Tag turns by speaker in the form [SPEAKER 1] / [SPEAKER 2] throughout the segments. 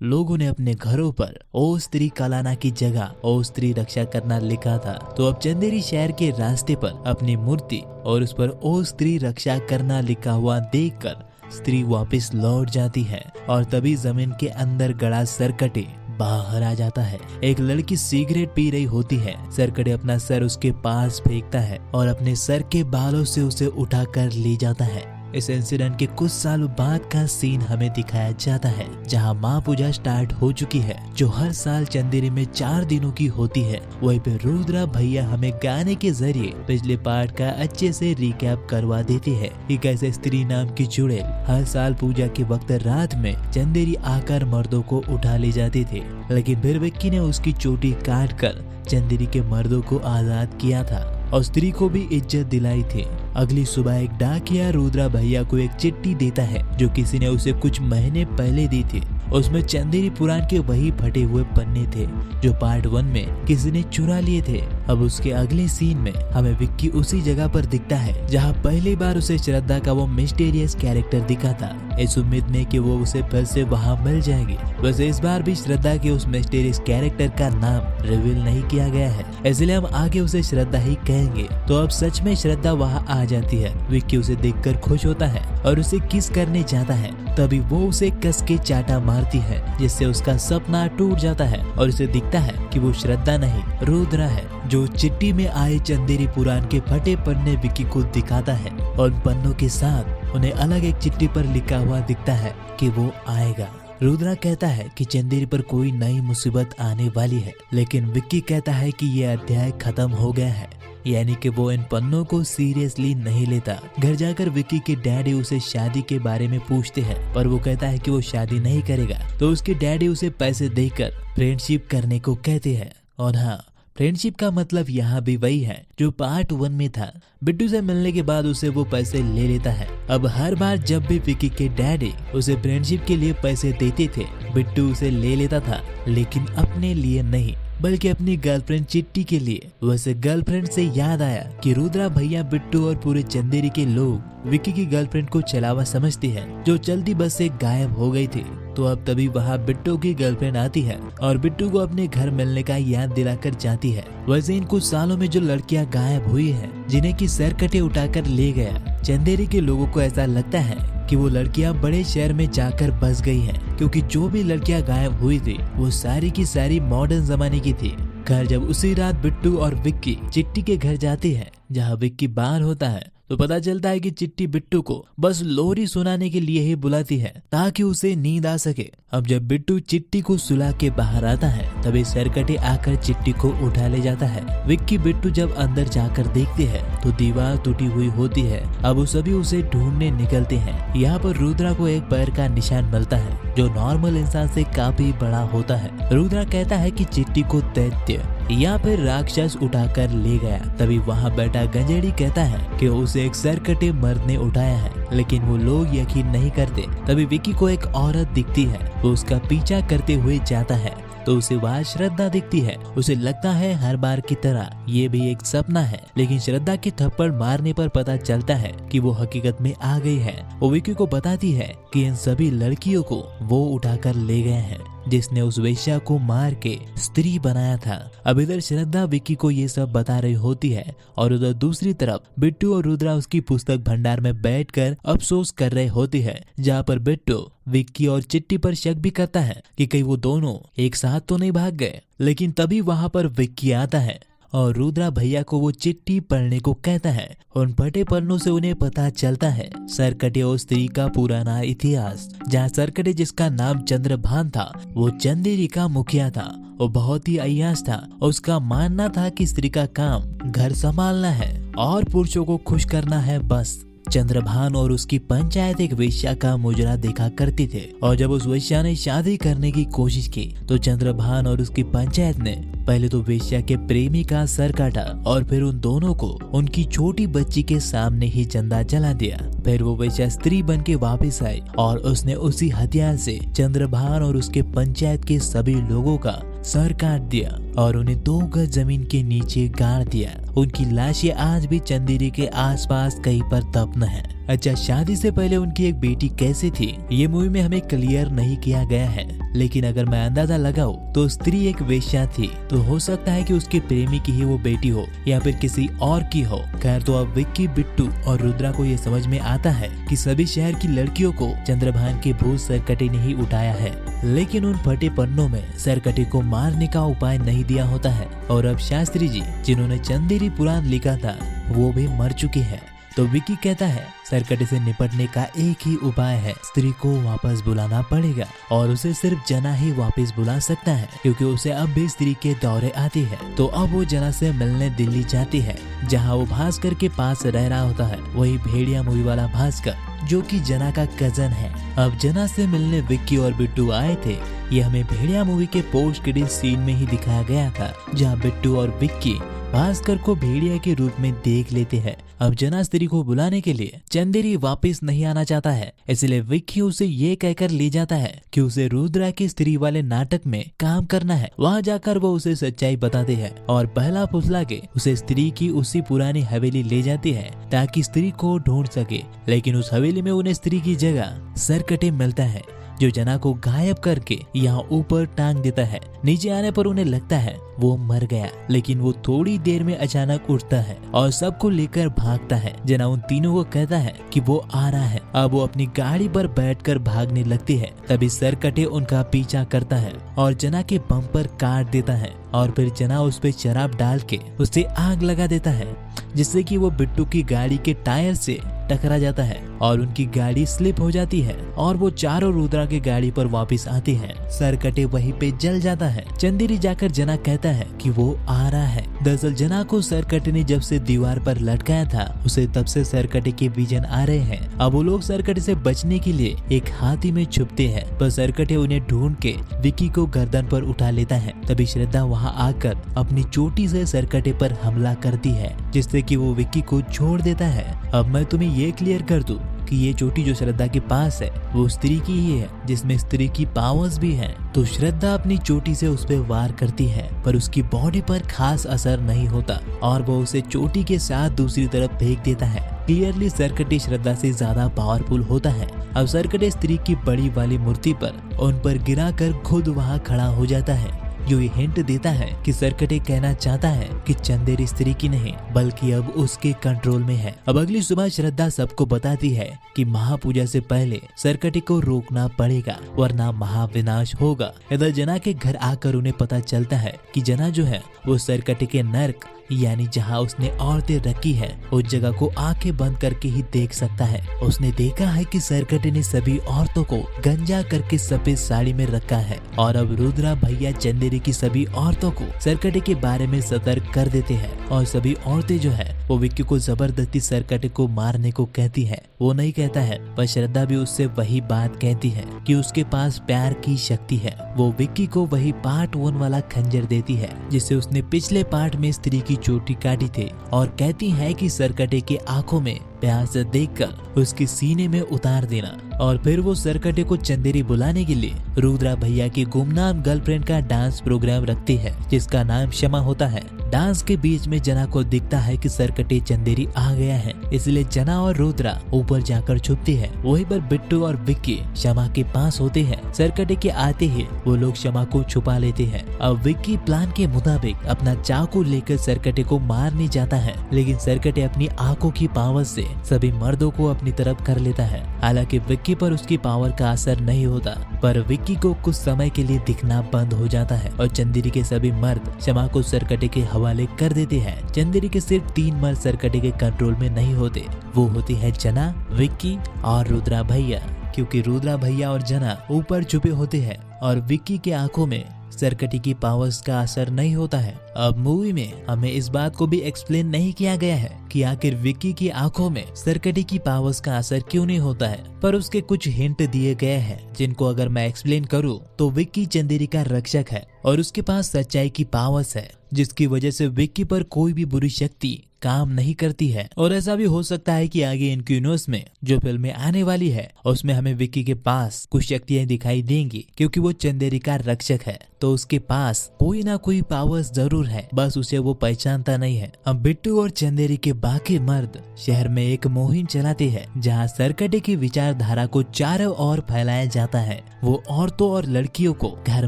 [SPEAKER 1] लोगों ने अपने घरों पर ओ स्त्री कलाना की जगह ओ स्त्री रक्षा करना लिखा था। तो अब चंदेरी शहर के रास्ते पर अपनी मूर्ति और उस पर ओ स्त्री रक्षा करना लिखा हुआ देखकर स्त्री वापस लौट जाती है और तभी जमीन के अंदर गड़ा सरकटे बाहर आ जाता है। एक लड़की सिगरेट पी रही होती है। सरकटे अपना सर उसके पास फेंकता है और अपने सर के बालों से उसे उठाकर ले जाता है। इस इंसिडेंट के कुछ सालों बाद का सीन हमें दिखाया जाता है, जहां माँ पूजा स्टार्ट हो चुकी है, जो हर साल चंदेरी में 4 दिनों की होती है। वहीं पे रुद्रा भैया हमें गाने के जरिए पिछले पार्ट का अच्छे से रिकैप करवा देते हैं कि कैसे स्त्री नाम की चुड़ैल हर साल पूजा के वक्त रात में चंदेरी आकर मर्दों को उठा ले जाते थे, लेकिन फिर विक्की ने उसकी चोटी काट कर चंदेरी के मर्दों को आजाद किया था और स्त्री को भी इज्जत दिलाई थी। अगली सुबह एक डाकिया रुद्रा भैया को एक चिट्ठी देता है जो किसी ने उसे कुछ महीने पहले दी थी। उसमें चंदेरी पुराण के वही फटे हुए पन्ने थे जो पार्ट 1 में किसी ने चुरा लिए थे। अब उसके अगले सीन में हमें विक्की उसी जगह पर दिखता है जहां पहली बार उसे श्रद्धा का वो मिस्टीरियस कैरेक्टर दिखा था, इस उम्मीद में कि वो उसे फिर से वहां मिल जाएगी। वैसे इस बार भी श्रद्धा के उस मिस्टीरियस कैरेक्टर का नाम रिवील नहीं किया गया है, इसलिए हम आगे उसे श्रद्धा ही कहेंगे। तो अब सच में श्रद्धा वहां आ जाती है। विक्की उसे देखकर खुश होता है और उसे किस करने जाता है, तभी वो उसे कस के चाटा मारती है, जिससे उसका सपना टूट जाता है और उसे दिखता है कि वो श्रद्धा नहीं रुद्रा है, जो चिट्ठी में आए चंदेरी पुराण के फटे पन्ने विक्की को दिखाता है और पन्नों के साथ उन्हें अलग एक चिट्ठी पर लिखा हुआ दिखता है कि वो आएगा। रुद्रा कहता है कि चंदेरी पर कोई नई मुसीबत आने वाली है, लेकिन विक्की कहता है कि ये अध्याय खत्म हो गया है, यानी कि वो इन पन्नों को सीरियसली नहीं लेता। घर जाकर विक्की के डैडी उसे शादी के बारे में पूछते हैं, पर वो कहता है कि वो शादी नहीं करेगा। तो उसके डैडी उसे पैसे देकर फ्रेंडशिप करने को कहते हैं। और हाँ, फ्रेंडशिप का मतलब यहाँ भी वही है जो पार्ट 1 में था। बिट्टू से मिलने के बाद उसे वो पैसे ले लेता है। अब हर बार जब भी विक्की के डैडी उसे फ्रेंडशिप के लिए पैसे देते थे, बिट्टू उसे ले लेता था, लेकिन अपने लिए नहीं बल्कि अपनी गर्लफ्रेंड चिट्टी के लिए। वैसे गर्लफ्रेंड से याद आया कि रुद्रा भैया, बिट्टू और पूरे चंदेरी के लोग विक्की की गर्लफ्रेंड को छलावा समझते हैं, जो चलती बस से गायब हो गई थी। तो अब तभी वहाँ बिट्टू की गर्लफ्रेंड आती है और बिट्टू को अपने घर मिलने का याद दिलाकर जाती है। वैसे इन कुछ सालों में जो लड़कियां गायब हुई हैं, जिन्हें की सरकटे उठाकर ले गया, चंदेरी के लोगों को ऐसा लगता है कि वो लड़कियां बड़े शहर में जाकर बस गई हैं, क्योंकि जो भी लड़कियां गायब हुई थी वो सारी की सारी मॉडर्न जमाने की थी। खैर, जब उसी रात बिट्टू और विक्की चिट्टी के घर जाते हैं, जहां विक्की बाहर होता है, तो पता चलता है कि चिट्टी बिट्टू को बस लोरी सुनाने के लिए ही बुलाती है ताकि उसे नींद आ सके। अब जब बिट्टू चिट्टी को सुला के बाहर आता है, तभी सरकटे आकर चिट्टी को उठा ले जाता है। विक्की बिट्टू जब अंदर जाकर देखते हैं तो दीवार टूटी हुई होती है। अब वो सभी उसे ढूंढने निकलते हैं। यहाँ पर रुद्रा को एक पैर का निशान मिलता है जो नॉर्मल इंसान से काफी बड़ा होता है। रुद्रा कहता है कि चिट्टी को दैत्य या फिर राक्षस उठाकर ले गया। तभी वहाँ बैठा गंजेड़ी कहता है कि उसे एक सरकटे मर्द ने उठाया है, लेकिन वो लोग यकीन नहीं करते। तभी विक्की को एक औरत दिखती है, वो उसका पीछा करते हुए जाता है तो उसे वहाँ श्रद्धा दिखती है। उसे लगता है हर बार की तरह ये भी एक सपना है, लेकिन श्रद्धा की थप्पड़ मारने पर पता चलता है कि वो हकीकत में आ गई है। वो विक्की को बताती है कि इन सभी लड़कियों को वो उठाकर ले गए हैं जिसने उस वेश्या को मार के स्त्री बनाया था। अब इधर श्रद्धा विक्की को ये सब बता रही होती है और उधर दूसरी तरफ बिट्टू और रुद्रा उसकी पुस्तक भंडार में बैठकर अफसोस कर रहे होती है, जहाँ पर बिट्टू विक्की और चिट्टी पर शक भी करता है कि कहीं वो दोनों एक साथ तो नहीं भाग गए। लेकिन तभी वहाँ पर विक्की आता है और रुद्रा भैया को वो चिट्ठी पढ़ने को कहता है। उन फटे पन्नों से उन्हें पता चलता है सरकटे और स्त्री का पुराना इतिहास, जहाँ सरकटे, जिसका नाम चंद्रभान था, वो चंदेरी का मुखिया था। वो बहुत ही अय्याश था। उसका मानना था कि स्त्री का काम घर संभालना है और पुरुषों को खुश करना है बस। चंद्रभान और उसकी पंचायत एक वेश्या का मुजरा देखा करती थे और जब उस वेश्या ने शादी करने की कोशिश की तो चंद्रभान और उसकी पंचायत ने पहले तो वेश्या के प्रेमी का सर काटा और फिर उन दोनों को उनकी छोटी बच्ची के सामने ही जिंदा जला दिया। फिर वो वेश्या स्त्री बन के वापिस आई और उसने उसी हथियार से चंद्रभान और उसके पंचायत के सभी लोगों का सर काट दिया और उन्हें 2 गज जमीन के नीचे गाड़ दिया। उनकी लाशें आज भी चंदेरी के आसपास कहीं पर दफन है। अच्छा, शादी से पहले उनकी एक बेटी कैसे थी ये मूवी में हमें क्लियर नहीं किया गया है, लेकिन अगर मैं अंदाजा लगाऊं तो स्त्री एक वेश्या थी, तो हो सकता है कि उसके प्रेमी की ही वो बेटी हो या फिर किसी और की हो। खैर, तो अब विक्की, बिट्टू और रुद्रा को ये समझ में आता है कि सभी शहर की लड़कियों को चंद्रभान के भूत सरकटे ने ही उठाया है, लेकिन उन फटे पन्नों में सरकटे को मारने का उपाय नहीं दिया होता है और अब शास्त्री जी जिन्होंने चंदेरी पुराण लिखा था वो भी मर चुके हैं। तो विक्की कहता है सरकटे से निपटने का एक ही उपाय है, स्त्री को वापस बुलाना पड़ेगा और उसे सिर्फ जना ही वापस बुला सकता है, क्योंकि उसे अब भी स्त्री के दौरे आती है। तो अब वो जना से मिलने दिल्ली जाती है, जहाँ वो भास्कर के पास रह रहा होता है, वही भेड़िया मूवी वाला भास्कर जो कि जना का कजन है। अब जना से मिलने विक्की और बिट्टू आए थे। ये हमें भेड़िया मूवी के पोस्ट क्रेडिट सीन में ही दिखाया गया था, जहाँ बिट्टू और विक्की भास्कर को भेड़िया के रूप में देख लेते हैं। अब जना स्त्री को बुलाने के लिए चंदेरी वापस नहीं आना चाहता है, इसलिए विक्की उसे ये कहकर ले जाता है कि उसे रुद्रा के स्त्री वाले नाटक में काम करना है। वहाँ जाकर वो उसे सच्चाई बताते हैं और पहला फुसला के उसे स्त्री की उसी पुरानी हवेली ले जाती है ताकि स्त्री को ढूंढ सके, लेकिन उस हवेली में उन्हें स्त्री की जगह सरकटे मिलता है जो जना को गायब करके यहाँ ऊपर टांग देता है। नीचे आने पर उन्हें लगता है वो मर गया, लेकिन वो थोड़ी देर में अचानक उठता है और सबको लेकर भागता है। जना उन तीनों को कहता है कि वो आ रहा है। अब वो अपनी गाड़ी पर बैठकर भागने लगती है, तभी सरकटे उनका पीछा करता है और जना के बम्पर काट देता है और फिर जना उस पे शराब डाल के उसे आग लगा देता है, जिससे कि वो बिट्टू की गाड़ी के टायर से टकरा जाता है और उनकी गाड़ी स्लिप हो जाती है और वो चारों रुद्रा की गाड़ी पर वापस आती है। सरकटे वहीं पे जल जाता है। चंदेरी जाकर जना कहता है कि वो आ रहा है। दरअसल जना को सरकटे ने जब से दीवार पर लटकाया था उसे तब से सरकटे के विजन आ रहे हैं। अब वो लोग सरकटे से बचने के लिए एक हाथी में छुपते हैं, पर सरकटे उन्हें ढूंढ के विक्की को गर्दन पर उठा लेता है। तभी श्रद्धा वहाँ आकर अपनी चोटी से सरकटे पर हमला करती है, जिससे कि वो विक्की को छोड़ देता है। अब मैं तुम्हें ये क्लियर कर दूं कि ये चोटी जो श्रद्धा के पास है वो स्त्री की ही है, जिसमें स्त्री की पावर्स भी हैं। तो श्रद्धा अपनी चोटी से उस पर वार करती है, पर उसकी बॉडी पर खास असर नहीं होता और वो उसे चोटी के साथ दूसरी तरफ फेंक देता है। क्लियरली सरकटे श्रद्धा से ज्यादा पावरफुल होता है। अब सरकटे स्त्री की बड़ी वाली मूर्ति पर उन पर गिरा कर खुद वहाँ खड़ा हो जाता है, जो ये हिंट देता है कि सरकटे कहना चाहता है कि चंदेरी स्त्री की नहीं बल्कि अब उसके कंट्रोल में है। अब अगली सुबह श्रद्धा सबको बताती है कि महापूजा से पहले सरकटे को रोकना पड़ेगा वरना महाविनाश होगा। इधर जना के घर आकर उन्हें पता चलता है कि जना जो है वो सरकटे के नर्क यानी जहाँ उसने औरतें रखी है उस जगह को आंखें बंद करके ही देख सकता है। उसने देखा है कि सरकटे ने सभी औरतों को गंजा करके सफेद साड़ी में रखा है और अब रुद्रा भैया चंदेरी की सभी औरतों को सरकटे के बारे में सतर्क कर देते हैं और सभी औरतें जो है वो विक्की को जबरदस्ती सरकटे को मारने को कहती है। वो नहीं कहता है, पर श्रद्धा भी उससे वही बात कहती है कि उसके पास प्यार की शक्ति है। वो विक्की को वही पार्ट 1 वाला खंजर देती है जिससे उसने पिछले पार्ट में स्त्री की चोटी काटी थी और कहती है कि सरकटे के आंखों में प्यार से देखकर उसके सीने में उतार देना। और फिर वो सरकटे को चंदेरी बुलाने के लिए रुद्रा भैया की गुमनाम गर्लफ्रेंड का डांस प्रोग्राम रखती है जिसका नाम क्षमा होता है। डांस के बीच में जना को दिखता है कि सरकटे चंदेरी आ गया है, इसलिए जना और रुद्रा ऊपर जाकर छुपती है। वहीं पर बिट्टू और विक्की क्षमा के पास होते हैं। सरकटे के आते ही वो लोग क्षमा को छुपा लेते हैं। अब विक्की प्लान के मुताबिक अपना चाकू लेकर सरकटे को मारने जाता है, लेकिन सरकटे अपनी आंखों की पावर से सभी मर्दों को अपनी तरफ कर लेता है। हालांकि विक्की पर उसकी पावर का असर नहीं होता, पर विक्की को कुछ समय के लिए दिखना बंद हो जाता है और चंदेरी के सभी मर्द क्षमा को सरकटे के हवाले कर देते हैं। चंदेरी के सिर्फ 3 मर्द सरकटे के कंट्रोल में नहीं होते, वो होती है जना, विक्की और रुद्रा भैया, क्योंकि रुद्रा भैया और जना ऊपर छुपे होते हैं और विक्की के आंखों में सरकटे की पावर्स का असर नहीं होता है। अब मूवी में हमें इस बात को भी एक्सप्लेन नहीं किया गया है कि आखिर विक्की की आंखों में सरकटे की पावर्स का असर क्यों नहीं होता है, पर उसके कुछ हिंट दिए गए हैं जिनको अगर मैं एक्सप्लेन करूं तो विक्की चंदेरी का रक्षक है और उसके पास सच्चाई की पावर्स है, जिसकी वजह से विक्की पर कोई भी बुरी शक्ति काम नहीं करती है। और ऐसा भी हो सकता है कि आगे इनके यूनिवर्स में जो फिल्में आने वाली है उसमें हमें विक्की के पास कुछ शक्तियां दिखाई देंगी, क्योंकि वो चंदेरी का रक्षक है तो उसके पास कोई ना कोई पावर्स जरूर है, बस उसे वो पहचानता नहीं है। अब बिट्टू और चंदेरी के बाकी मर्द शहर में एक मुहिम चलाते हैं जहाँ सरकटे की विचारधारा को चारों ओर फैलाया जाता है। वो औरतों और लड़कियों को घर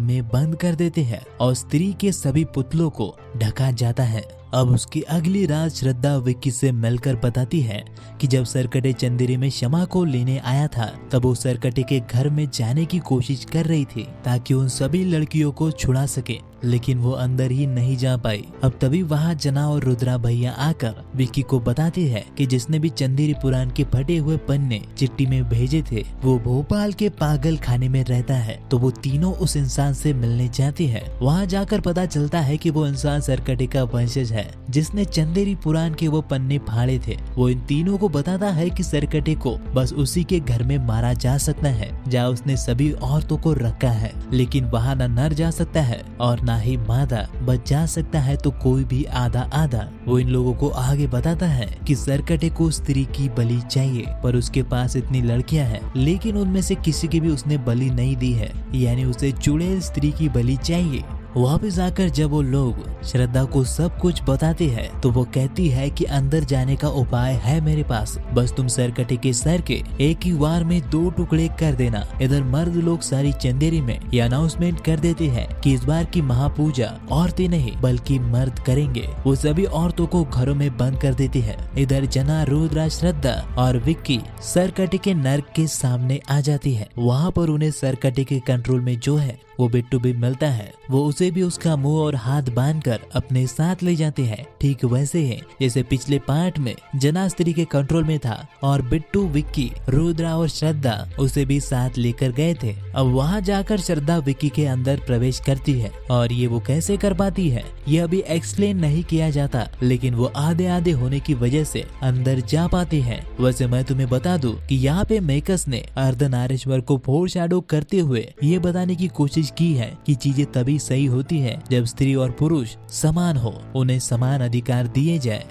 [SPEAKER 1] में बंद कर देते हैं और स्त्री के सभी पुतलों को ढका जाता है। अब उसकी अगली रात श्रद्धा विक्की से मिलकर बताती है कि जब सरकटे चंदेरी में क्षमा को लेने आया था तब वो सरकटे के घर में जाने की कोशिश कर रही थी ताकि उन सभी लड़कियों को छुड़ा सके, लेकिन वो अंदर ही नहीं जा पाई। अब तभी वहाँ जना और रुद्रा भैया आकर विक्की को बताते हैं कि जिसने भी चंदेरी पुराण के फटे हुए पन्ने चिट्ठी में भेजे थे वो भोपाल के पागल खाने में रहता है। तो वो तीनों उस इंसान से मिलने जाती है। वहाँ जाकर पता चलता है कि वो इंसान सरकटे का वंशज है जिसने चंदेरी पुराण के वो पन्ने फाड़े थे। वो इन तीनों को बताता है कि सरकटे को बस उसी के घर में मारा जा सकता है जहाँ उसने सभी औरतों को रखा है, लेकिन वहाँ न नर जा सकता है और ना ही मादा बच जा सकता है, तो कोई भी आधा आधा। वो इन लोगों को आगे बताता है कि सरकटे को स्त्री की बलि चाहिए, पर उसके पास इतनी लड़कियां हैं लेकिन उनमें से किसी की भी उसने बलि नहीं दी है, यानी उसे चुड़ैल स्त्री की बलि चाहिए। वापस आकर जब वो लोग श्रद्धा को सब कुछ बताते हैं तो वो कहती है कि अंदर जाने का उपाय है मेरे पास, बस तुम सरकटे के सर के एक ही वार में 2 टुकड़े कर देना। इधर मर्द लोग सारी चंदेरी में ये अनाउंसमेंट कर देते हैं कि इस बार की महापूजा औरतें नहीं बल्कि मर्द करेंगे। वो सभी औरतों को घरों में बंद कर देते हैं। इधर जना, रुद्रा, श्रद्धा और विक्की सरकटे के नर्क के सामने आ जाती है। वहाँ पर उन्हें सरकटे के कंट्रोल में जो है वो बिट्टू भी मिलता है। वो उसे भी उसका मुंह और हाथ बांधकर अपने साथ ले जाते हैं। ठीक वैसे ही जैसे पिछले पार्ट में जना स्त्री के कंट्रोल में था और बिट्टू, विक्की, रुद्रा और श्रद्धा उसे भी साथ लेकर गए थे। अब वहाँ जाकर श्रद्धा विक्की के अंदर प्रवेश करती है और ये वो कैसे कर पाती है ये अभी एक्सप्लेन नहीं किया जाता, लेकिन वो आधे आधे होने की वजह से अंदर जा पाती है। वैसे मैं तुम्हें बता दूं कि यहाँ पे मेकर्स ने अर्धनारीश्वर को फोरशैडो करते हुए ये बताने की कोशिश की है कि चीजें तभी सही होती है जब स्त्री और पुरुष समान हो, उन्हें समान अधिकार दिए जाए।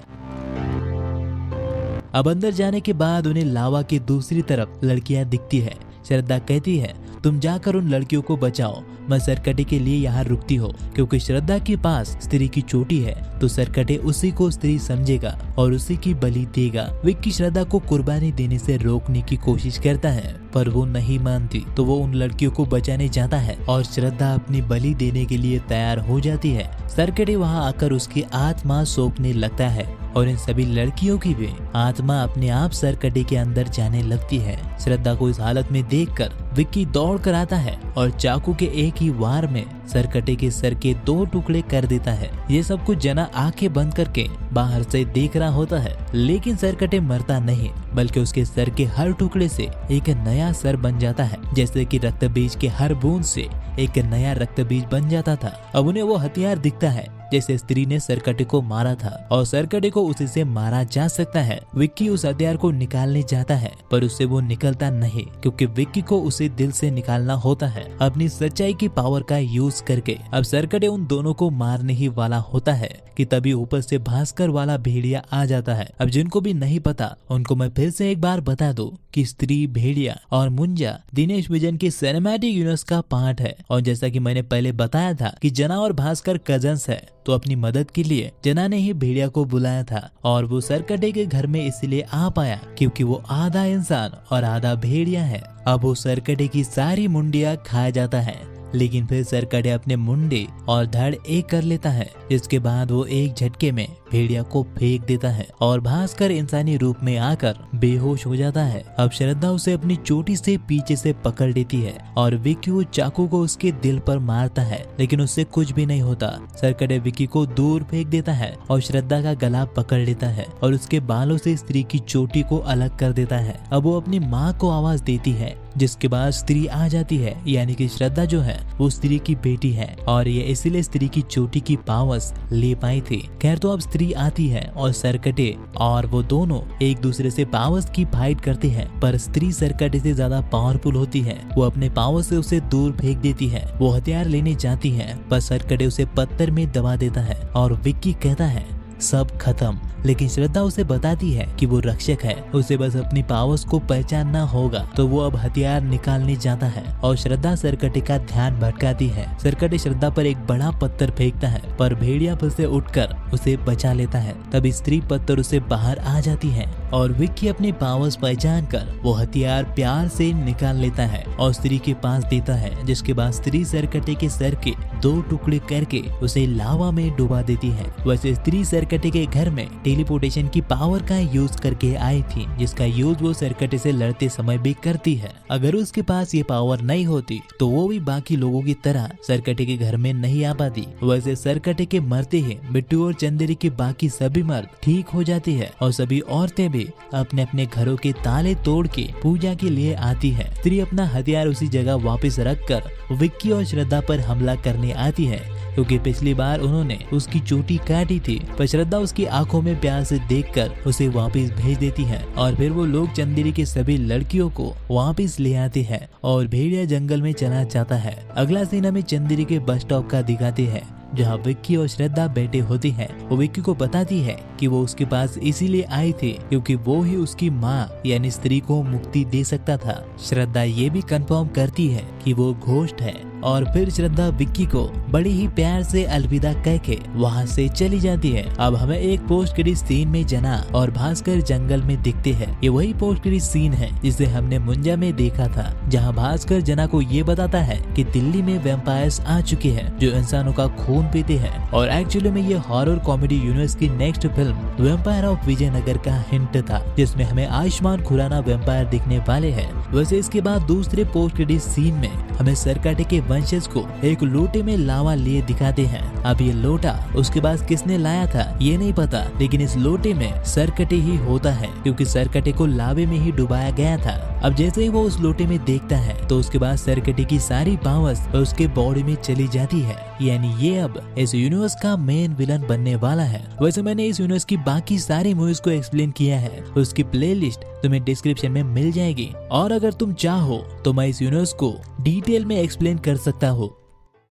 [SPEAKER 1] अब अंदर जाने के बाद उन्हें लावा की दूसरी तरफ लड़कियां दिखती है। श्रद्धा कहती है तुम जाकर उन लड़कियों को बचाओ, मैं सरकटे के लिए यहाँ रुकती हूँ, क्योंकि श्रद्धा के पास स्त्री की चोटी है तो सरकटे उसी को स्त्री समझेगा और उसी की बलि देगा। विक्की श्रद्धा को कुर्बानी देने से रोकने की कोशिश करता है पर वो नहीं मानती, तो वो उन लड़कियों को बचाने जाता है और श्रद्धा अपनी बलि देने के लिए तैयार हो जाती है। सरकटे वहाँ आकर उसकी आत्मा सौंपने लगता है और इन सभी लड़कियों की भी आत्मा अपने आप सरकटे के अंदर जाने लगती है। श्रद्धा को इस हालत में देखकर विक्की दौड़ कर आता है और चाकू के एक ही वार में सरकटे के सर के 2 टुकड़े कर देता है। ये सब कुछ जना आंखें बंद करके बाहर से देख रहा होता है, लेकिन सरकटे मरता नहीं बल्कि उसके सर के हर टुकड़े से एक नया सर बन जाता है, जैसे कि रक्त बीज के हर बूंद से एक नया रक्त बीज बन जाता था। अब उन्हें वो हथियार दिखता है जैसे स्त्री ने सरकटे को मारा था और सरकटे को उसी से मारा जा सकता है। विक्की उस हथियार को निकालने जाता है पर उससे वो निकलता नहीं, क्योंकि विक्की को उसे दिल से निकालना होता है अपनी सच्चाई की पावर का यूज करके। अब सरकटे उन दोनों को मारने ही वाला होता है कि तभी ऊपर से भास्कर वाला भेड़िया आ जाता है। अब जिनको भी नहीं पता उनको मैं फिर से एक बार बता दूं कि स्त्री, भेड़िया और मुंजा दिनेश विजन के सिनेमैटिक यूनिवर्स का पार्ट है। और जैसा कि मैंने पहले बताया था कि जना और भास्कर कजन्स है, तो अपनी मदद के लिए जना ने ही भेड़िया को बुलाया था और वो सरकटे के घर में इसलिए आ पाया क्योंकि वो आधा इंसान और आधा भेड़िया है। अब वो सरकटे की सारी मुंडिया खा जाता है, लेकिन फिर सरकटे अपने मुंडे और धड़ एक कर लेता है, जिसके बाद वो एक झटके में भेड़िया को फेंक देता है और भास्कर इंसानी रूप में आकर बेहोश हो जाता है। अब श्रद्धा उसे अपनी चोटी से पीछे से पकड़ लेती है और विक्की वो चाकू को उसके दिल पर मारता है, लेकिन उससे कुछ भी नहीं होता। सरकटे विक्की को दूर फेंक देता है और श्रद्धा का गला पकड़ लेता है और उसके बालों से स्त्री की चोटी को अलग कर देता है। अब वो अपनी माँ को आवाज देती है, जिसके बाद स्त्री आ जाती है, यानी कि श्रद्धा जो है वो स्त्री की बेटी है और ये इसीलिए स्त्री की चोटी की पावर्स ले पाई थी। खैर, तो अब स्त्री आती है और सरकटे और वो दोनों एक दूसरे से पावर्स की फाइट करते हैं, पर स्त्री सरकटे से ज्यादा पावरफुल होती है। वो अपने पावर से उसे दूर फेंक देती है। वो हथियार लेने जाती है पर सरकटे उसे पत्थर में दबा देता है और विक्की कहता है सब खत्म, लेकिन श्रद्धा उसे बताती है कि वो रक्षक है, उसे बस अपनी पावर्स को पहचानना होगा। तो वो अब हथियार निकालने जाता है और श्रद्धा सरकटे का ध्यान भटकाती है। सरकटे श्रद्धा पर एक बड़ा पत्थर फेंकता है, पर भेड़िया फिर से उठकर उसे बचा लेता है। तभी स्त्री पत्थर उसे बाहर आ जाती है और विक्की अपनी पावर्स पहचान कर वो हथियार प्यार से निकाल लेता है और स्त्री के पास देता है, जिसके बाद स्त्री सरकटे के सर के 2 टुकड़े करके उसे लावा में डुबा देती है। वैसे स्त्री सरकटे के घर में टेलीपोर्टेशन की पावर का यूज करके आई थी, जिसका यूज वो सरकटे से लड़ते समय भी करती है। अगर उसके पास ये पावर नहीं होती तो वो भी बाकी लोगों की तरह सरकटे के घर में नहीं आ पाती। वैसे सरकटे के मरते ही बिट्टू और चंदेरी के बाकी सभी मर्द ठीक हो जाती है और सभी औरतें भी अपने अपने घरों के ताले तोड़ के पूजा के लिए आती है। स्त्री अपना हथियार उसी जगह वापस रखकर विक्की और श्रद्धा पर हमला करने आती है, क्योंकि पिछली बार उन्होंने उसकी चोटी काटी थी। पर श्रद्धा उसकी आंखों में प्यार से देखकर उसे वापस भेज देती है और फिर वो लोग चंदेरी के सभी लड़कियों को वापस ले आते हैं और भेड़िया जंगल में चला जाता है। अगला सीन हमें चंदेरी के बस स्टॉप का दिखाते हैं, जहाँ विक्की और श्रद्धा बैठे होती हैं। वो विक्की को बताती है कि वो उसके पास इसीलिए आई थी क्योंकि वो ही उसकी माँ यानी स्त्री को मुक्ति दे सकता था। श्रद्धा ये भी कंफर्म करती है कि वो घोस्ट है और फिर श्रद्धा विक्की को बड़ी ही प्यार से अलविदा कह के वहाँ से चली जाती है। अब हमें एक पोस्ट क्रेडिट सीन में जना और भास्कर जंगल में दिखते हैं। ये वही पोस्ट क्रेडिट सीन है जिसे हमने मुंजा में देखा था, जहाँ भास्कर जना को ये बताता है कि दिल्ली में वैम्पायर्स आ चुके हैं जो इंसानों का खून पीते हैं। और एक्चुअली में ये हॉरर कॉमेडी यूनिवर्स की next film vampire of Vijayanagar का हिंट था, जिसमें हमें आयुष्मान खुराना वैम्पायर दिखने वाले हैं। वैसे इसके बाद दूसरे पोस्ट क्रेडिट सीन में हमें सरकटे के वंशज को एक लोटे में लावा लिए दिखाते हैं। अब ये लोटा उसके पास किसने लाया था ये नहीं पता, लेकिन इस लोटे में सरकटे ही होता है क्योंकि सरकटे को लावे में ही डुबाया गया था। अब जैसे ही वो उस लोटे में देखता है तो उसके बाद सरकटे की सारी पावर्स उसके बॉडी में चली जाती है, यानी ये अब इस यूनिवर्स का मेन विलन बनने वाला है। वैसे मैंने इस यूनिवर्स की बाकी सारी मूवीज को एक्सप्लेन किया है, उसकी प्लेलिस्ट तुम्हें डिस्क्रिप्शन में मिल जाएगी और अगर तुम चाहो तो मैं इस यूनिवर्स को डिटेल में एक्सप्लेन कर सकता हूँ।